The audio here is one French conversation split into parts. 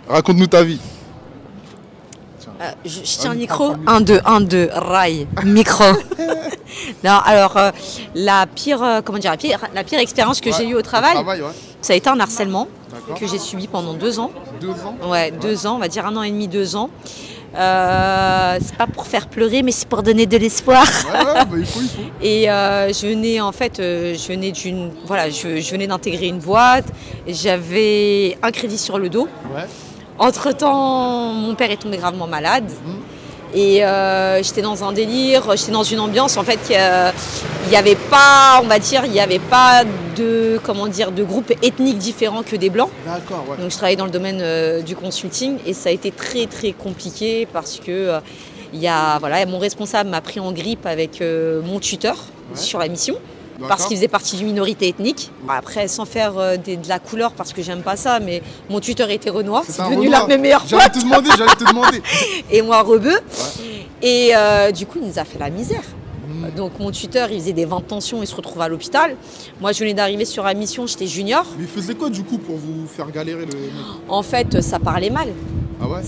Raconte-nous ta vie. Je tiens un micro. 1, 2, 1, 2, rail, micro. Non, alors, la pire expérience que j'ai eue au travail, ça a été un harcèlement que j'ai subi pendant 2 ans. 2 ans? Ouais, 2 ans, on va dire 1 an et demi, 2 ans. C'est pas pour faire pleurer, mais c'est pour donner de l'espoir. Ouais, il faut. Et je venais d'intégrer une boîte. J'avais un crédit sur le dos. Ouais. Entre-temps, mon père est tombé gravement malade. Et j'étais dans un délire, j'étais dans une ambiance en fait il n'y avait pas, on va dire, il n'y avait pas de groupes ethniques différents que des blancs. D'accord, ouais. Donc je travaillais dans le domaine du consulting et ça a été très très compliqué parce que mon responsable m'a pris en grippe avec mon tuteur sur la mission. Parce qu'il faisait partie d'une minorité ethnique. Après, sans faire de la couleur, parce que j'aime pas ça, mais mon tuteur était renois. C'est devenu l'un de mes meilleurs potes. J'allais te demander. Et moi, rebeu. Ouais. Et du coup, il nous a fait la misère. Donc mon tuteur, il faisait des ventes de tension, il se retrouvait à l'hôpital. Moi, je venais d'arriver sur la mission, j'étais junior. Mais il faisait quoi du coup pour vous faire galérer le mec? En fait, ça parlait mal. Ah ouais?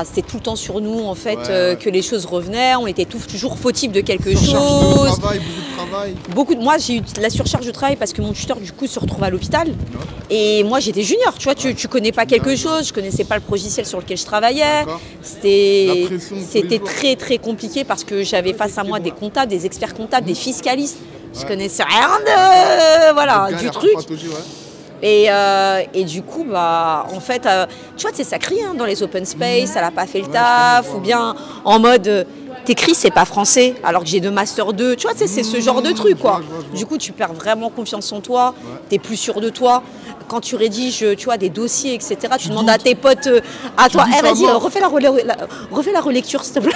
C'était tout le temps sur nous en fait que les choses revenaient, on était toujours fautifs de quelque chose. Beaucoup de travail. Moi j'ai eu de la surcharge de travail parce que mon tuteur du coup se retrouve à l'hôpital. Et moi j'étais junior, tu vois, tu connais pas quelque chose, je connaissais pas le logiciel sur lequel je travaillais. C'était très très compliqué parce que j'avais face à moi des comptables, des experts comptables, des fiscalistes. Je connaissais rien du truc. Et du coup, en fait, tu vois, ça crie dans les open space, ça n'a pas fait le taf, ou bien en mode, t'écris, c'est pas français, alors que j'ai 2 Master 2, tu vois, c'est ce genre de truc, quoi. Du coup, tu perds vraiment confiance en toi, t'es plus sûr de toi. Quand tu rédiges, tu vois, des dossiers, etc., tu demandes à tes potes, à toi, vas-y, refais la relecture, s'il te plaît.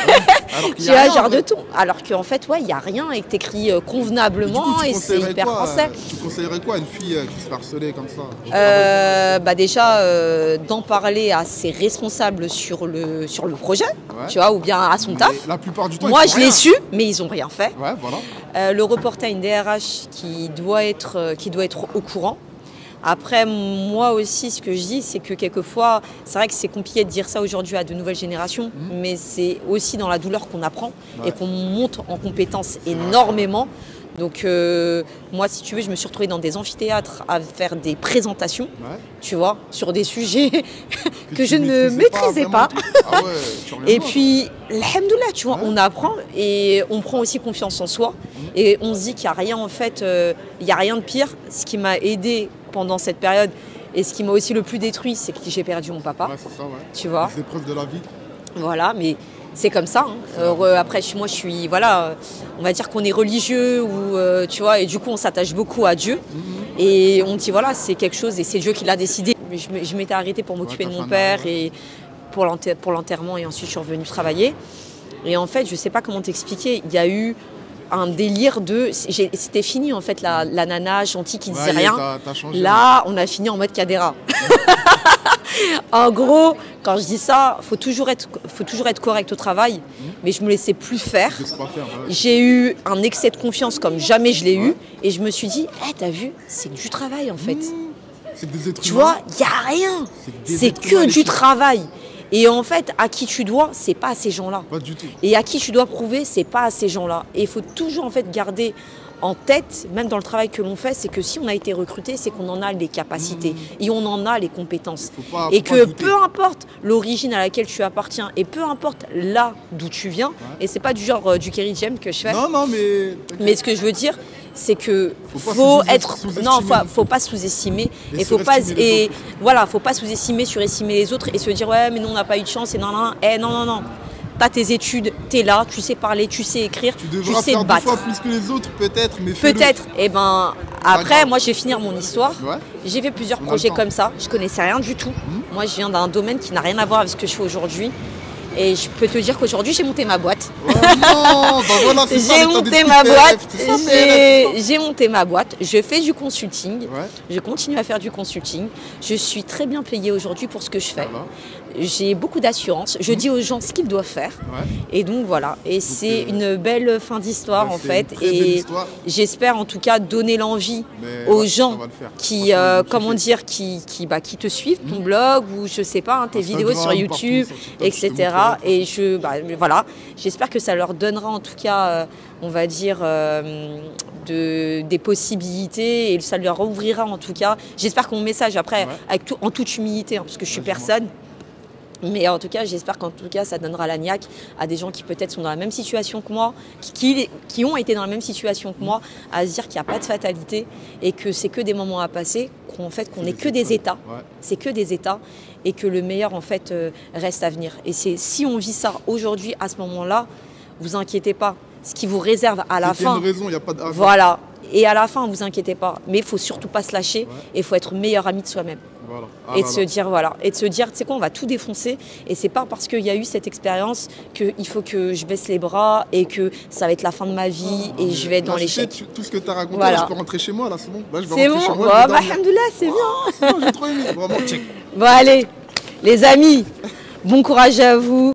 Tu as genre de tout. Alors qu'en fait, il n'y a rien et que tu écris convenablement et c'est hyper français. Tu conseillerais quoi à une fille qui se fait harceler comme ça? Déjà, d'en parler à ses responsables sur le projet, tu vois, ou bien à son taf. La plupart du temps, moi, je l'ai su, mais ils n'ont rien fait. Ouais, voilà. Le reporter à une DRH qui doit être au courant. Après, moi aussi, ce que je dis, c'est que quelquefois, c'est vrai que c'est compliqué de dire ça aujourd'hui à de nouvelles générations, mais c'est aussi dans la douleur qu'on apprend et qu'on monte en compétences énormément. Donc, moi, si tu veux, je me suis retrouvée dans des amphithéâtres à faire des présentations, tu vois, sur des sujets que je ne maîtrisais pas. Et puis, alhamdoulilah, tu vois, on apprend et on prend aussi confiance en soi. Et on se dit qu'il n'y a rien, en fait, il n'y a rien de pire. Ce qui m'a aidé pendant cette période et ce qui m'a aussi le plus détruit, c'est que j'ai perdu mon papa. C'est ça, tu vois. Les épreuves de la vie. Voilà, mais c'est comme ça. Après, moi, je suis, on va dire qu'on est religieux ou tu vois, et du coup, on s'attache beaucoup à Dieu. Et on dit c'est quelque chose et c'est Dieu qui l'a décidé. Je m'étais arrêtée pour m'occuper de mon père et pour l'enterrement et ensuite je suis revenue travailler. Et en fait, je sais pas comment t'expliquer. Il y a eu un délire c'était fini en fait la nana gentille qui disait rien. T'as changé, là, on a fini en mode Cadera. En gros, quand je dis ça, faut toujours être correct au travail, mais je me laissais plus faire. J'ai eu un excès de confiance comme jamais je l'ai eu, et je me suis dit, t'as vu, c'est du travail en fait. C'est des êtres tu vois, il n'y a rien. C'est que du travail. Et en fait, à qui tu dois, c'est pas à ces gens-là. Pas du tout. Et à qui tu dois prouver, c'est pas à ces gens-là. Et il faut toujours en fait garder en tête, même dans le travail que l'on fait, c'est que si on a été recruté, c'est qu'on en a les capacités et on en a les compétences. Et que peu importe l'origine à laquelle tu appartiens et peu importe là d'où tu viens, et c'est pas du genre du Kerry Jam que je fais. Non, mais ce que je veux dire, c'est que faut pas sous-estimer et faut pas sous-estimer, surestimer les autres et se dire mais nous on n'a pas eu de chance et non. T'as tes études, t'es là, tu sais parler, tu sais écrire, tu sais te battre. 2 fois plus que les autres, peut-être, mais peut-être. Et après, moi, je vais finir mon histoire. J'ai fait plusieurs projets comme ça. Je connaissais rien du tout. Moi, je viens d'un domaine qui n'a rien à voir avec ce que je fais aujourd'hui. Et je peux te dire qu'aujourd'hui, j'ai monté ma boîte. non, bah voilà, c'est ça. J'ai monté ma boîte. J'ai monté ma boîte. Je fais du consulting. Ouais. Je continue à faire du consulting. Je suis très bien payée aujourd'hui pour ce que je fais. Voilà. J'ai beaucoup d'assurance. Je dis aux gens ce qu'ils doivent faire. Ouais. Et donc voilà. Et c'est une belle fin d'histoire bah, en c'est fait. une très belle Et histoire. j'espère en tout cas donner l'envie Mais aux ouais, gens ça va le faire. qui, Franchement, comment kiffer. dire, qui te suivent, ton blog ou je sais pas, tes vidéos sur Instagram, YouTube, partout, sur TikTok, je te etc. montrerai. Et voilà. J'espère que ça leur donnera en tout cas, on va dire, des possibilités et ça leur ouvrira en tout cas. J'espère que mon message après, Ouais. en toute humilité, hein, parce que je suis Ouais, personne. Mais en tout cas, j'espère qu'en tout cas, ça donnera la niaque à des gens qui peut-être sont dans la même situation que moi, qui ont été dans la même situation que moi, à se dire qu'il n'y a pas de fatalité et que c'est que des moments à passer, qu'on n'est que des états, Ouais. c'est que des états et que le meilleur en fait reste à venir. Et c'est si on vit ça aujourd'hui, à ce moment-là, vous inquiétez pas. Ce qui vous réserve à la Il y a fin. une raison, il n'y a pas de hasard. Voilà. Et à la fin, vous inquiétez pas. Mais il faut surtout pas se lâcher et il faut être meilleur ami de soi-même. Voilà. Et de se dire, voilà, et de se dire, tu sais quoi, on va tout défoncer. Et c'est pas parce qu'il y a eu cette expérience qu'il faut que je baisse les bras et que ça va être la fin de ma vie et je vais être dans Là, tu sais, l'échec. tout ce que tu as raconté, Voilà. là, je peux rentrer chez moi, là, c'est bon. Là, je vais C'est rentrer bon, chez moi. bah, je vais dormir. alhamdoulilah, c'est bien. Non, j'ai trop aimé, vraiment, check. Bon, allez, les amis, bon courage à vous.